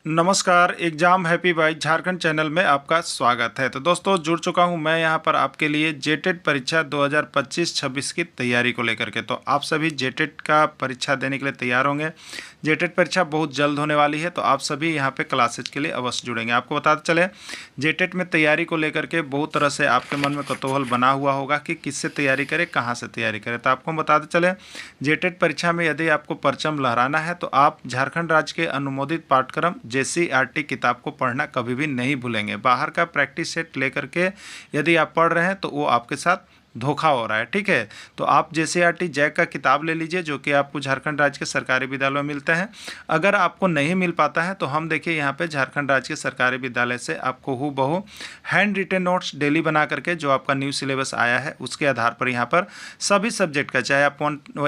नमस्कार, exam happy bike Jharkhand channel में आपका स्वागत है। तो दोस्तों जुड़ चुका हूं मैं यहां पर आपके लिए जेटेट परीक्षा 2025-26 की तैयारी को लेकर के। तो आप सभी जेटेट का परीक्षा देने के लिए तैयार होंगे। जेटेट परीक्षा बहुत जल्द होने वाली है, तो आप सभी यहां पे क्लासेज के लिए अवश्य जुड़ेंगे। आपको बताते चले, जेटेट में तैयारी को लेकर के बहुत तरह से आपके मन में कौतूहल बना हुआ होगा कि किससे तैयारी करें, कहाँ से तैयारी करें। तो आपको हम बताते चले, जेटेट परीक्षा में यदि आपको परचम लहराना है तो आप झारखंड राज्य के अनुमोदित पाठ्यक्रम JCERT किताब को पढ़ना कभी भी नहीं भूलेंगे। बाहर का प्रैक्टिस सेट लेकर के यदि आप पढ़ रहे हैं तो वो आपके साथ धोखा हो रहा है, ठीक है। तो आप JCERT जैक का किताब ले लीजिए, जो कि आपको झारखंड राज्य के सरकारी विद्यालयों में मिलता है। अगर आपको नहीं मिल पाता है तो हम देखिए यहाँ पे झारखंड राज्य के सरकारी विद्यालय से आपको हूबहू हैंड रिटेन नोट्स डेली बना करके, जो आपका न्यू सिलेबस आया है उसके आधार पर यहाँ पर सभी सब्जेक्ट का, चाहे आप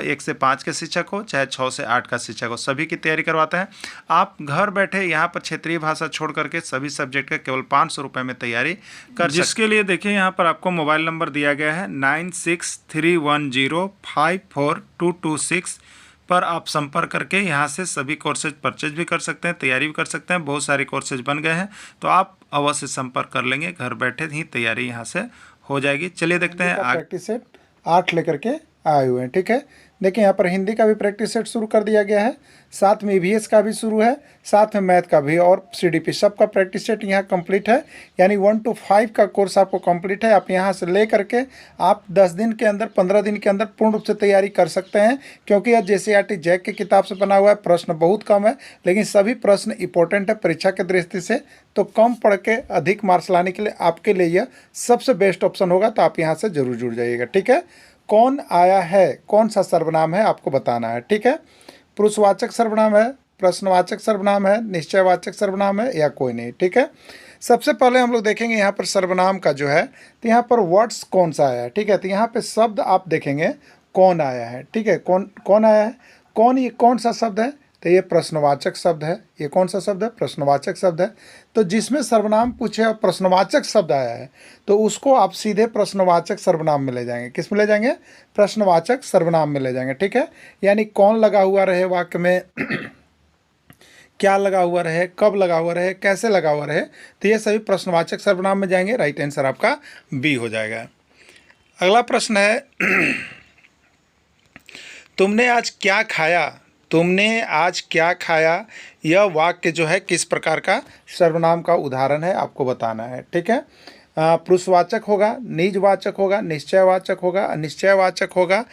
1 से 5 के शिक्षक हो, चाहे 6 से 8 का शिक्षक हो, सभी की तैयारी करवाते हैं। आप घर बैठे यहाँ पर क्षेत्रीय भाषा छोड़ करके सभी सब्जेक्ट का केवल 500 रुपये में तैयारी कर, जिसके लिए देखिए यहाँ पर आपको मोबाइल नंबर दिया गया है 9631054226 पर आप संपर्क करके यहाँ से सभी कोर्सेज परचेज भी कर सकते हैं, तैयारी भी कर सकते हैं। बहुत सारे कोर्सेज बन गए हैं, तो आप अवश्य संपर्क कर लेंगे, घर बैठे ही तैयारी यहाँ से हो जाएगी। चलिए देखते हैं प्रैक्टिस सेट 8 लेकर के आए हुए हैं, ठीक है। देखिए यहाँ पर हिंदी का भी प्रैक्टिस सेट शुरू कर दिया गया है, साथ में EVS का भी शुरू है, साथ में मैथ का भी और CDP सबका प्रैक्टिस सेट यहाँ कंप्लीट है। यानी 1 to 5 का कोर्स आपको कंप्लीट है। आप यहाँ से ले करके आप 10 दिन के अंदर, 15 दिन के अंदर पूर्ण रूप से तैयारी कर सकते हैं, क्योंकि यह JCERT जैक की किताब से बना हुआ है। प्रश्न बहुत कम है, लेकिन सभी प्रश्न इंपॉर्टेंट है परीक्षा के दृष्टि से। तो कम पढ़ के अधिक मार्क्स लाने के लिए आपके लिए यह सबसे बेस्ट ऑप्शन होगा। तो आप यहाँ से जरूर जुड़ जाइएगा, ठीक है। कौन आया है, कौन सा सर्वनाम है आपको बताना है, ठीक है। पुरुषवाचक सर्वनाम है, प्रश्नवाचक सर्वनाम है, निश्चयवाचक सर्वनाम है या कोई नहीं, ठीक है। सबसे पहले हम लोग देखेंगे यहाँ पर सर्वनाम का जो है, तो यहाँ पर वर्ड्स कौन सा आया है, ठीक है। तो यहाँ पे शब्द आप देखेंगे कौन आया है, ठीक है। कौन कौन आया है, कौन, ये कौन सा शब्द है, तो ये प्रश्नवाचक शब्द है। ये कौन सा शब्द है, प्रश्नवाचक शब्द है। तो जिसमें सर्वनाम पूछे और प्रश्नवाचक शब्द आया है तो उसको आप सीधे प्रश्नवाचक सर्वनाम में ले जाएंगे। किस में ले जाएंगे, प्रश्नवाचक सर्वनाम में ले जाएंगे, ठीक है। यानी कौन लगा हुआ रहे वाक्य में क्या लगा हुआ रहे, कब लगा हुआ रहे, कैसे लगा हुआ रहे, तो ये सभी प्रश्नवाचक सर्वनाम में जाएंगे। राइट आंसर आपका बी हो जाएगा। अगला प्रश्न है तुमने आज क्या खाया, तुमने आज क्या खाया, यह वाक्य जो है किस प्रकार का सर्वनाम का उदाहरण है आपको बताना है, ठीक है। पुरुषवाचक होगा, निजवाचक होगा, निश्चयवाचक होगा, अनिश्चयवाचक होगा,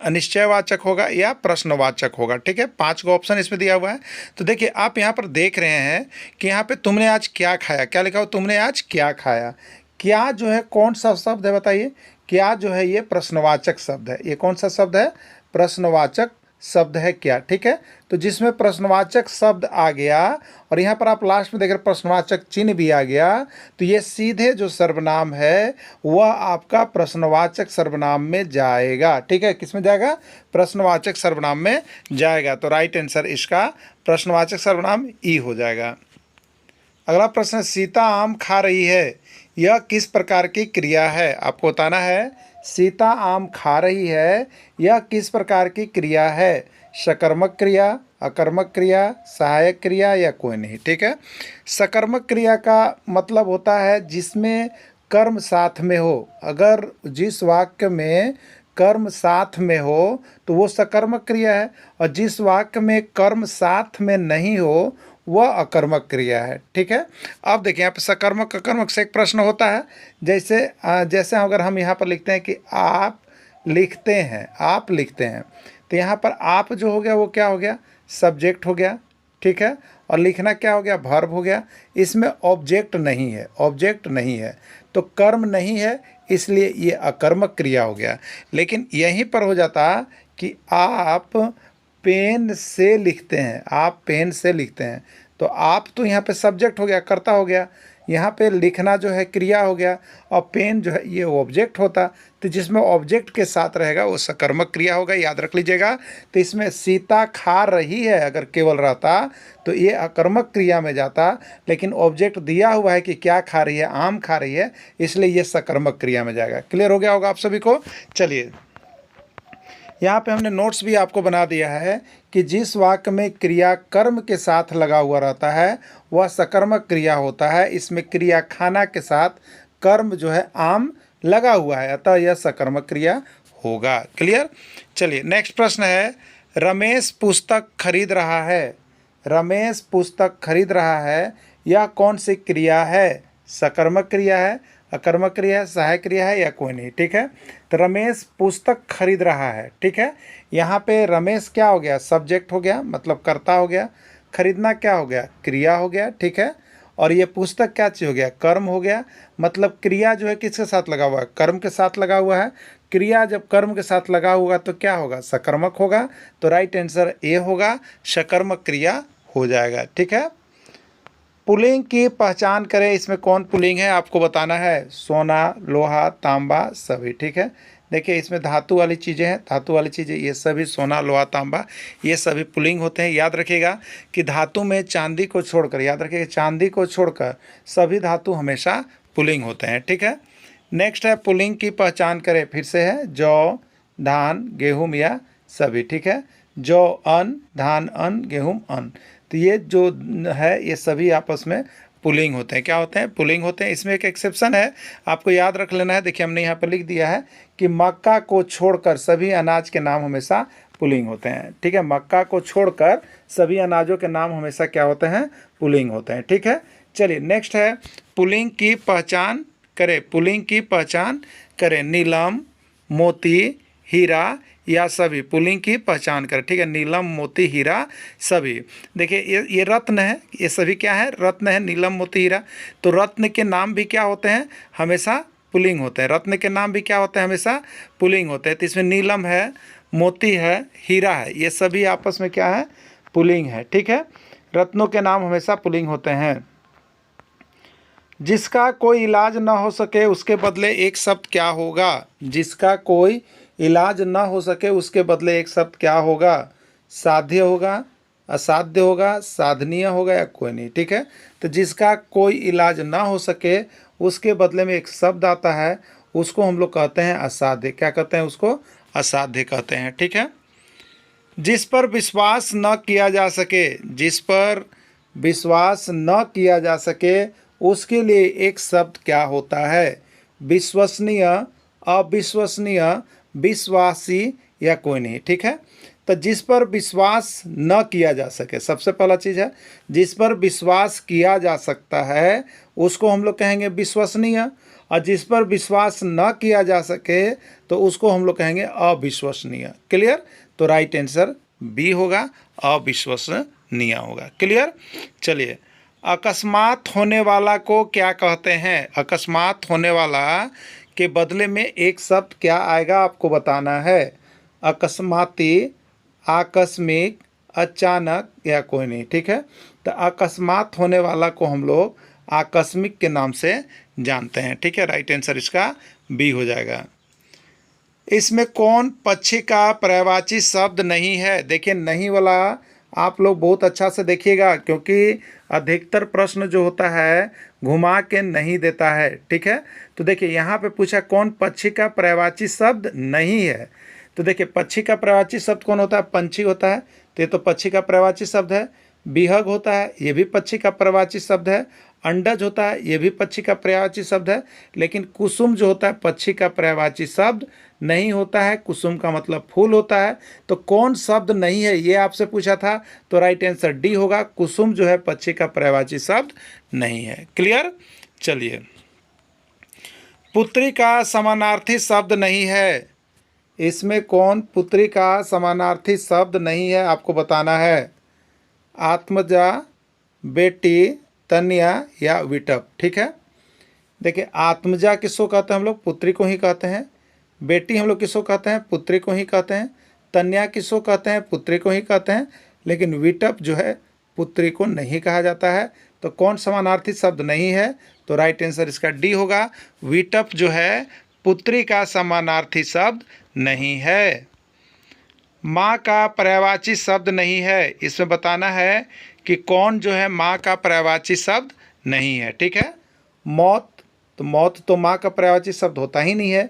अनिश्चयवाचक होगा या प्रश्नवाचक होगा, ठीक है। 5 का ऑप्शन इसमें दिया हुआ है। तो देखिए आप यहाँ पर देख रहे हैं कि यहाँ पे तुमने आज क्या खाया, क्या लिखा हो, तुमने आज क्या खाया। क्या जो है कौन सा शब्द है बताइए, क्या जो है ये प्रश्नवाचक शब्द है। ये कौन सा शब्द है, प्रश्नवाचक शब्द है क्या, ठीक है। तो जिसमें प्रश्नवाचक शब्द आ गया और यहाँ पर आप लास्ट में देख रहे प्रश्नवाचक चिन्ह भी आ गया, तो ये सीधे जो सर्वनाम है वह आपका प्रश्नवाचक सर्वनाम में जाएगा, ठीक है। किस में जाएगा, प्रश्नवाचक सर्वनाम में जाएगा। तो राइट आंसर इसका प्रश्नवाचक सर्वनाम ई हो जाएगा। अगला प्रश्न, सीता आम खा रही है, यह किस प्रकार की क्रिया है, आपको बताना है। सीता आम खा रही है, यह किस प्रकार की क्रिया है, सकर्मक क्रिया, अकर्मक क्रिया, सहायक क्रिया या कोई नहीं, ठीक है। सकर्मक क्रिया का मतलब होता है जिसमें कर्म साथ में हो। अगर जिस वाक्य में कर्म साथ में हो तो वो सकर्मक क्रिया है, और जिस वाक्य में कर्म साथ में नहीं हो वह अकर्मक क्रिया है, ठीक है। अब देखिए यहाँ पर सकर्मक अकर्मक से एक प्रश्न होता है। जैसे अगर हम यहाँ पर लिखते हैं कि आप लिखते हैं, आप लिखते हैं, तो यहाँ पर आप जो हो गया वो क्या हो गया, सब्जेक्ट हो गया, ठीक है। और लिखना क्या हो गया, वर्ब हो गया। इसमें ऑब्जेक्ट नहीं है, ऑब्जेक्ट नहीं है, तो कर्म नहीं है, इसलिए ये अकर्मक क्रिया हो गया। लेकिन यहीं पर हो जाता कि आप पेन से लिखते हैं, आप पेन से लिखते हैं, तो आप तो यहाँ पे सब्जेक्ट हो गया, कर्ता हो गया। यहाँ पे लिखना जो है क्रिया हो गया, और पेन जो है ये ऑब्जेक्ट होता। तो जिसमें ऑब्जेक्ट के साथ रहेगा वो सकर्मक क्रिया होगा, याद रख लीजिएगा। तो इसमें सीता खा रही है अगर केवल रहता तो ये अकर्मक क्रिया में जाता, लेकिन ऑब्जेक्ट दिया हुआ है कि क्या खा रही है, आम खा रही है, इसलिए ये सकर्मक क्रिया में जाएगा। क्लियर हो गया होगा आप सभी को। चलिए यहाँ पे हमने नोट्स भी आपको बना दिया है कि जिस वाक्य में क्रिया कर्म के साथ लगा हुआ रहता है वह सकर्मक क्रिया होता है। इसमें क्रिया खाना के साथ कर्म जो है आम लगा हुआ है, अतः यह सकर्मक क्रिया होगा। क्लियर। चलिए नेक्स्ट प्रश्न है, रमेश पुस्तक खरीद रहा है। रमेश पुस्तक खरीद रहा है, यह कौन सी क्रिया है? सकर्मक क्रिया है, अकर्मक क्रिया है, सहायक क्रिया है या कोई नहीं? ठीक है, तो रमेश पुस्तक खरीद रहा है। ठीक है, यहाँ पे रमेश क्या हो गया? सब्जेक्ट हो गया, मतलब कर्ता हो गया। खरीदना क्या हो गया? क्रिया हो गया। ठीक है, और ये पुस्तक क्या चीज़ हो गया? कर्म हो गया। मतलब क्रिया जो है किसके साथ लगा हुआ है? कर्म के साथ लगा हुआ है। क्रिया जब कर्म के साथ लगा होगा तो क्या होगा? सकर्मक होगा। तो राइट आंसर ए होगा, सकर्मक क्रिया हो जाएगा। ठीक है, पुल्लिंग की पहचान करें। इसमें कौन पुल्लिंग है आपको बताना है। सोना, लोहा, तांबा सभी। ठीक है, देखिए इसमें धातु वाली चीज़ें हैं, धातु वाली चीज़ें ये सभी सोना, लोहा, तांबा ये सभी पुल्लिंग होते हैं। याद रखिएगा कि धातु में चांदी को छोड़कर, याद रखिएगा चांदी को छोड़कर सभी धातु हमेशा पुल्लिंग होते हैं। ठीक है, नेक्स्ट है पुल्लिंग की पहचान करें। फिर से है जौ, धान, गेहूँ या सभी। ठीक है, जौ अन्न, धान अन्न, गेहूँ अन्न, तो ये जो है ये सभी आपस में पुल्लिंग होते हैं। क्या होते हैं? पुल्लिंग होते हैं। इसमें एक एक्सेप्शन है, आपको याद रख लेना है। देखिए हमने यहाँ पर लिख दिया है कि मक्का को छोड़कर सभी अनाज के नाम हमेशा पुल्लिंग होते हैं। ठीक है, मक्का को छोड़कर सभी अनाजों के नाम हमेशा क्या होते हैं? पुल्लिंग होते हैं। ठीक है, चलिए नेक्स्ट है, पुल्लिंग की पहचान करें। पुल्लिंग की पहचान करें। नीलम, मोती, हीरा या सभी पुल्लिंग की पहचान करें। ठीक है, नीलम, मोती, हीरा सभी। देखिए ये रत्न है, ये सभी क्या है? रत्न है, नीलम, मोती, हीरा। तो रत्न के नाम भी क्या होते हैं? हमेशा पुल्लिंग होते हैं। रत्न के नाम भी क्या होते हैं? हमेशा पुल्लिंग होते हैं। तो इसमें नीलम है, मोती है, हीरा है, ये सभी आपस में क्या है? पुल्लिंग है। ठीक है, रत्नों के नाम हमेशा पुल्लिंग होते हैं। जिसका कोई इलाज न हो सके उसके बदले एक शब्द क्या होगा? जिसका कोई इलाज न हो सके उसके बदले एक शब्द क्या होगा? साध्य होगा, असाध्य होगा, साधनीय होगा या कोई नहीं। ठीक है, तो जिसका कोई इलाज ना हो सके उसके बदले में एक शब्द आता है, उसको हम लोग कहते हैं असाध्य। क्या कहते हैं? उसको असाध्य कहते हैं। ठीक है, जिस पर विश्वास न किया जा सके, जिस पर विश्वास न किया जा सके उसके लिए एक शब्द क्या होता है? विश्वसनीय, अविश्वसनीय, विश्वासी या कोई नहीं। ठीक है, तो जिस पर विश्वास न किया जा सके, सबसे पहला चीज़ है जिस पर विश्वास किया जा सकता है उसको हम लोग कहेंगे विश्वसनीय, और जिस पर विश्वास न किया जा सके तो उसको हम लोग कहेंगे अविश्वसनीय। क्लियर, तो राइट आंसर बी होगा, अविश्वसनीय होगा। क्लियर। चलिए, अकस्मात होने वाला को क्या कहते हैं? अकस्मात होने वाला के बदले में एक शब्द क्या आएगा आपको बताना है। अकस्माती, आकस्मिक, अचानक या कोई नहीं। ठीक है, तो अकस्मात होने वाला को हम लोग आकस्मिक के नाम से जानते हैं। ठीक है, राइट आंसर इसका बी हो जाएगा। इसमें कौन पक्षी का पर्यायवाची शब्द नहीं है? देखिए नहीं वाला आप लोग बहुत अच्छा से देखिएगा, क्योंकि अधिकतर प्रश्न जो होता है घुमा के नहीं देता है। ठीक है, तो देखिए यहाँ पे पूछा कौन पक्षी का पर्यायवाची शब्द नहीं है। तो देखिए पक्षी का पर्यायवाची शब्द कौन होता है? पंछी होता है, तो ये तो पक्षी का पर्यायवाची शब्द है। बिहग होता है, ये भी पक्षी का पर्यायवाची शब्द है। अंडज होता है, ये भी पक्षी का पर्यायवाची शब्द है। लेकिन कुसुम जो होता है पक्षी का पर्यायवाची शब्द नहीं होता है। कुसुम का मतलब फूल होता है। तो कौन शब्द नहीं है ये आपसे पूछा था, तो राइट आंसर डी होगा, कुसुम जो है पक्षी का पर्यायवाची शब्द नहीं है। क्लियर। चलिए, पुत्री का समानार्थी शब्द नहीं है। इसमें कौन पुत्री का समानार्थी शब्द नहीं है आपको बताना है। आत्मजा, बेटी, तन्या या विटप। ठीक है, देखिए आत्मजा किसको कहते हैं हम लोग? पुत्री को ही कहते हैं। बेटी हम लोग किसको कहते हैं? पुत्री को ही कहते हैं। तन्या किसको कहते हैं? पुत्री को ही कहते हैं। लेकिन विटप जो है पुत्री को नहीं कहा जाता है। तो कौन समानार्थी शब्द नहीं है? तो राइट आंसर इसका डी होगा, विटप जो है पुत्री का समानार्थी शब्द नहीं है। माँ का पर्यायवाची शब्द नहीं है। इसमें बताना है कि कौन जो है माँ का पर्यायवाची शब्द नहीं है। ठीक है, मौत, तो मौत तो माँ का पर्यायवाची शब्द होता ही नहीं है।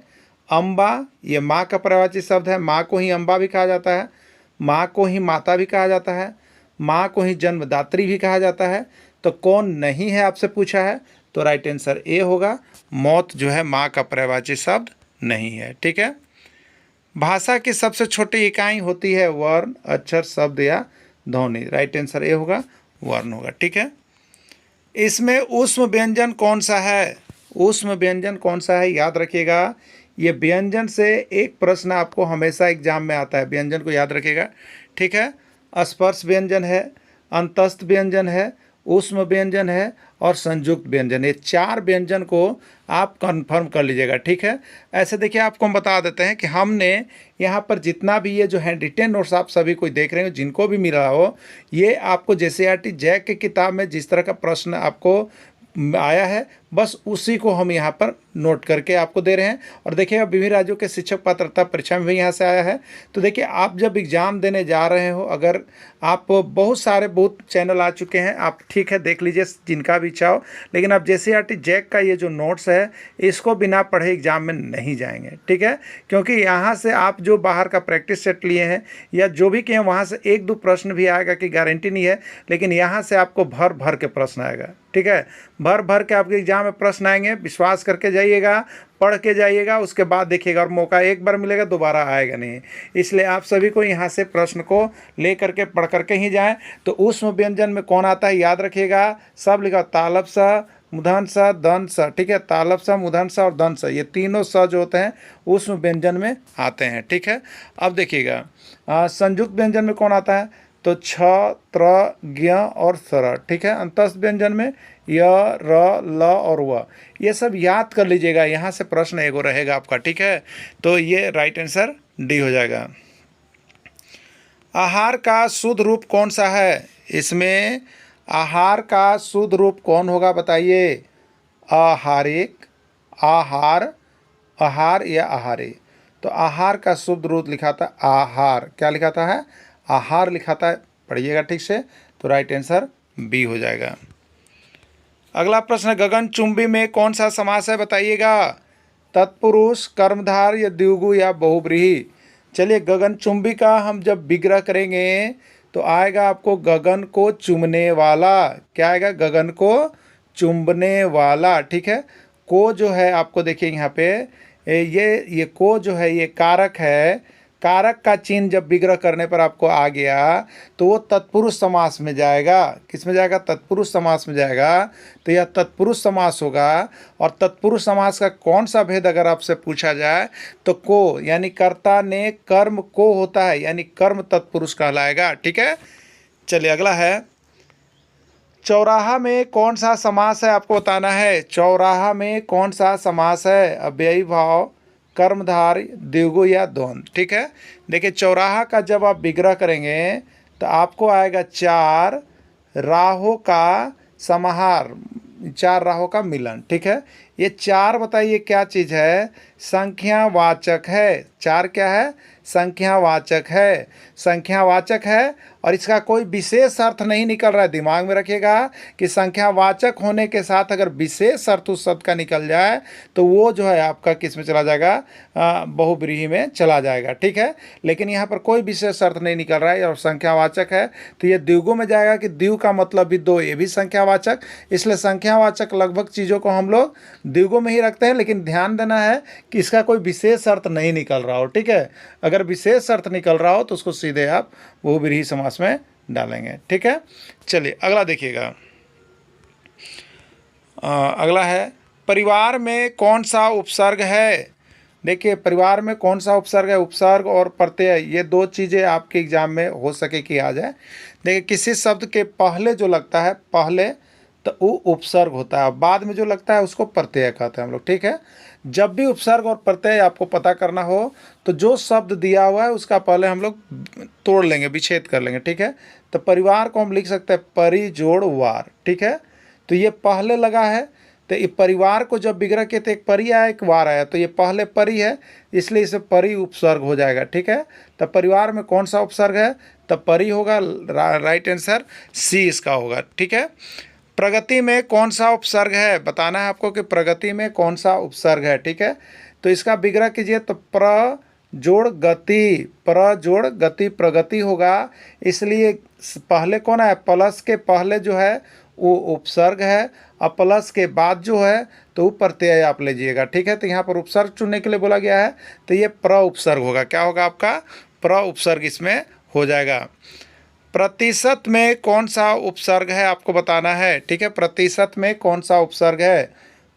अम्बा, ये माँ का पर्यायवाची शब्द है, माँ को ही अम्बा भी कहा जाता है। माँ को ही माता भी कहा जाता है, माँ को ही जन्मदात्री भी कहा जाता है। तो कौन नहीं है आपसे पूछा है, तो राइट आंसर ए होगा, मौत जो है माँ का पर्यायवाची शब्द नहीं है। ठीक है। भाषा की सबसे छोटी इकाई होती है वर्ण, अक्षर, शब्द या ध्वनि। राइट आंसर ए होगा, वर्ण होगा। ठीक है। इसमें ऊष्म व्यंजन कौन सा है, ऊष्म व्यंजन कौन सा है, याद रखिएगा। ये व्यंजन से एक प्रश्न आपको हमेशा एग्जाम में आता है, व्यंजन को याद रखिएगा। ठीक है। स्पर्श व्यंजन है, अंतस्थ व्यंजन है, ऊष्म व्यंजन है और संयुक्त व्यंजन। ये 4 व्यंजन को आप कंफर्म कर लीजिएगा। ठीक है। ऐसे देखिए, आपको हम बता देते हैं कि हमने यहाँ पर जितना भी ये जो हैंड रिटेन नोट्स आप सभी कोई देख रहे हो, जिनको भी मिल रहा हो, ये आपको JCERT जैक की किताब में जिस तरह का प्रश्न आपको आया है, बस उसी को हम यहाँ पर नोट करके आपको दे रहे हैं। और देखिएगा, विभिन्न राज्यों के शिक्षक पात्रता परीक्षा में भी यहाँ से आया है। तो देखिए, आप जब एग्ज़ाम देने जा रहे हो, अगर आप बहुत चैनल आ चुके हैं, आप ठीक है देख लीजिए जिनका भी इच्छा हो, लेकिन आप JCERT जैक का ये जो नोट्स है, इसको बिना पढ़े एग्ज़ाम में नहीं जाएंगे। ठीक है। क्योंकि यहाँ से आप जो बाहर का प्रैक्टिस सेट लिए हैं या जो भी किए हैं, वहाँ से 1-2 प्रश्न भी आएगा कि गारंटी नहीं है, लेकिन यहाँ से आपको भर भर के प्रश्न आएगा। ठीक है। भर भर के आपके एग्जाम में प्रश्न आएंगे, विश्वास करके जाइएगा, पढ़ के जाइएगा, उसके बाद देखिएगा। और मौका एक बार मिलेगा, दोबारा आएगा नहीं। इसलिए आप सभी को यहाँ से प्रश्न को ले करके पढ़ करके ही जाएं। तो ऊष्म व्यंजन में कौन आता है, याद रखिएगा, सब लिखा, तालब सा, मूर्धन स, दंत स। ठीक है। तालब स, मूर्धन स और दंत स, ये तीनों स जो होते हैं ऊष्म व्यंजन में आते हैं। ठीक है। अब देखिएगा, संयुक्त व्यंजन में कौन आता है, तो छ, त्र, ज्ञ और सर। ठीक है। अंतस्थ व्यंजन में य, र, ल और व। ये सब याद कर लीजिएगा, यहाँ से प्रश्न एगो रहेगा आपका। ठीक है। तो ये राइट आंसर डी हो जाएगा। आहार का शुद्ध रूप कौन सा है, इसमें आहार का शुद्ध रूप कौन होगा, बताइए। आहारिक, आहार, आहार या आहारी। तो आहार का शुद्ध रूप लिखा था आहार, क्या लिखा था है, आहार लिखा था। पढ़िएगा ठीक से, तो राइट आंसर बी हो जाएगा। अगला प्रश्न, गगनचुंबी में कौन सा समास है, बताइएगा। तत्पुरुष, कर्मधार या द्विगु या बहुव्रीहि। चलिए, गगनचुंबी का हम जब विग्रह करेंगे तो आएगा आपको गगन को चुमने वाला। क्या आएगा, गगन को चुंबने वाला। ठीक है। को जो है आपको देखिए यहाँ पे, ये को जो है ये कारक है, कारक का चिन्ह जब विग्रह करने पर आपको आ गया तो वो तत्पुरुष समास में जाएगा। किस में जाएगा, तत्पुरुष समास में जाएगा। तो यह तत्पुरुष समास होगा। और तत्पुरुष समास का कौन सा भेद अगर आपसे पूछा जाए, तो को यानी कर्ता ने कर्म को होता है, यानी कर्म तत्पुरुष कहलाएगा। ठीक है। चलिए, अगला है, चौराहा में कौन सा समास है, आपको बताना है। चौराहा में कौन सा समास है, अव्ययी भाव, कर्मधार, द्विगु या द्वंद्व। ठीक है। देखिए, चौराहा का जब आप विग्रह करेंगे तो आपको आएगा 4 राहों का समाहार, 4 राहों का मिलन। ठीक है। ये 4 बताइए क्या चीज़ है, संख्यावाचक है। 4 क्या है, संख्यावाचक है, संख्यावाचक है। और इसका कोई विशेष अर्थ नहीं निकल रहा है, दिमाग में रखिएगा कि संख्यावाचक होने के साथ अगर विशेष अर्थ उस शब्द का निकल जाए तो वो जो है आपका किस में चला जाएगा, बहुव्रीहि में चला जाएगा। ठीक है। लेकिन यहाँ पर कोई विशेष अर्थ नहीं निकल रहा है और संख्यावाचक है, तो ये द्विगु में जाएगा कि द्विगु का मतलब भी 2, ये भी संख्यावाचक। इसलिए संख्यावाचक लगभग चीज़ों को हम लोग द्विगु में ही रखते हैं, लेकिन ध्यान देना है कि इसका कोई विशेष अर्थ नहीं निकल रहा हो। ठीक है। अगर विशेष अर्थ निकल रहा हो तो उसको सीधे आप बहुव्रीहि समास में डालेंगे। ठीक है। चलिए, अगला देखिएगा। अगला है, परिवार में कौन सा उपसर्ग है। देखिए, परिवार में कौन सा उपसर्ग है, उपसर्ग और प्रत्यय, ये 2 चीज़ें आपके एग्जाम में हो सके कि आ जाए। देखिए, किसी शब्द के पहले जो लगता है, पहले तो वो उपसर्ग होता है, बाद में जो लगता है उसको प्रत्यय कहते हैं हम लोग। ठीक है। जब भी उपसर्ग और प्रत्यय आपको पता करना हो तो जो शब्द दिया हुआ है उसका पहले हम लोग तोड़ लेंगे, विच्छेद कर लेंगे। ठीक है। तो परिवार को हम लिख सकते हैं परि जोड़ वार। ठीक है। तो ये पहले लगा है, तो ये परिवार को जब विग्रह किए तो एक परि आया, एक वार आया, तो ये पहले परि है, इसलिए इसे परि उपसर्ग हो जाएगा। ठीक है। तब परिवार में कौन सा उपसर्ग है, तब परि होगा। राइट आंसर सी इसका होगा। ठीक है। प्रगति में कौन सा उपसर्ग है, बताना है आपको कि प्रगति में कौन सा उपसर्ग है। ठीक है। तो इसका विग्रह कीजिए, तो जोड़ गति, प्र जोड़ गति प्रगति होगा, इसलिए पहले कौन है, प्लस के पहले जो है वो उपसर्ग है, और प्लस के बाद जो है तो वो प्रत्यय आप लीजिएगा। ठीक है, तो यहाँ पर उपसर्ग चुनने के लिए बोला गया है, तो ये प्र उपसर्ग होगा। क्या होगा आपका, प्र उपसर्ग इसमें हो जाएगा। प्रतिशत में कौन सा उपसर्ग है आपको बताना है। ठीक है, प्रतिशत में कौन सा उपसर्ग है,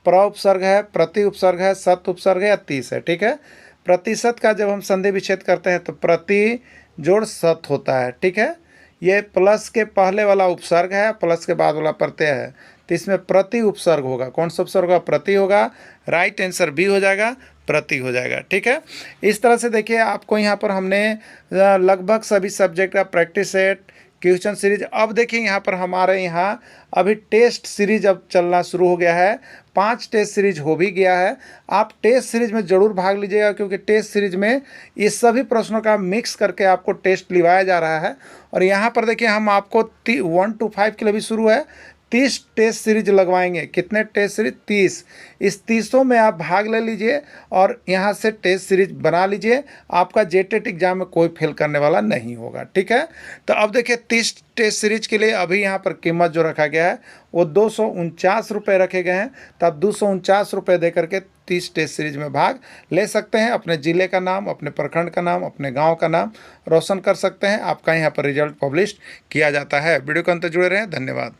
प्र उपसर्ग है, प्रति उपसर्ग है, सत उपसर्ग है या तीस है। ठीक है, प्रतिशत का जब हम संधि विच्छेद करते हैं तो प्रति जोड़ सत होता है। ठीक है, ये प्लस के पहले वाला उपसर्ग है, प्लस के बाद वाला प्रत्यय है, तो इसमें प्रति उपसर्ग होगा। कौन सा उपसर्ग होगा, प्रति होगा। राइट आंसर बी हो जाएगा, प्रति हो जाएगा। ठीक है, इस तरह से देखिए आपको यहाँ पर हमने लगभग सभी सब्जेक्ट का प्रैक्टिस सेट, क्वेश्चन सीरीज। अब देखिए यहाँ पर हमारे यहाँ अभी टेस्ट सीरीज अब चलना शुरू हो गया है, 5 टेस्ट सीरीज हो भी गया है। आप टेस्ट सीरीज में ज़रूर भाग लीजिएगा, क्योंकि टेस्ट सीरीज में ये सभी प्रश्नों का मिक्स करके आपको टेस्ट लिवाया जा रहा है। और यहाँ पर देखिए हम आपको 1 to 5 के लिए भी शुरू है, 30 टेस्ट सीरीज लगवाएंगे। कितने टेस्ट सीरीज, 30। इस 30 में आप भाग ले लीजिए और यहाँ से टेस्ट सीरीज बना लीजिए, आपका जेटेट एग्जाम में कोई फेल करने वाला नहीं होगा। ठीक है, तो अब देखिए 30 टेस्ट सीरीज के लिए अभी यहाँ पर कीमत जो रखा गया है वो 249 रुपये रखे गए हैं। तो आप 249 रुपये दे करके 30 टेस्ट सीरीज में भाग ले सकते हैं। अपने ज़िले का नाम, अपने प्रखंड का नाम, अपने गांव का नाम रोशन कर सकते हैं। आपका यहाँ पर रिजल्ट पब्लिश किया जाता है। वीडियो के अंत जुड़े रहें, धन्यवाद।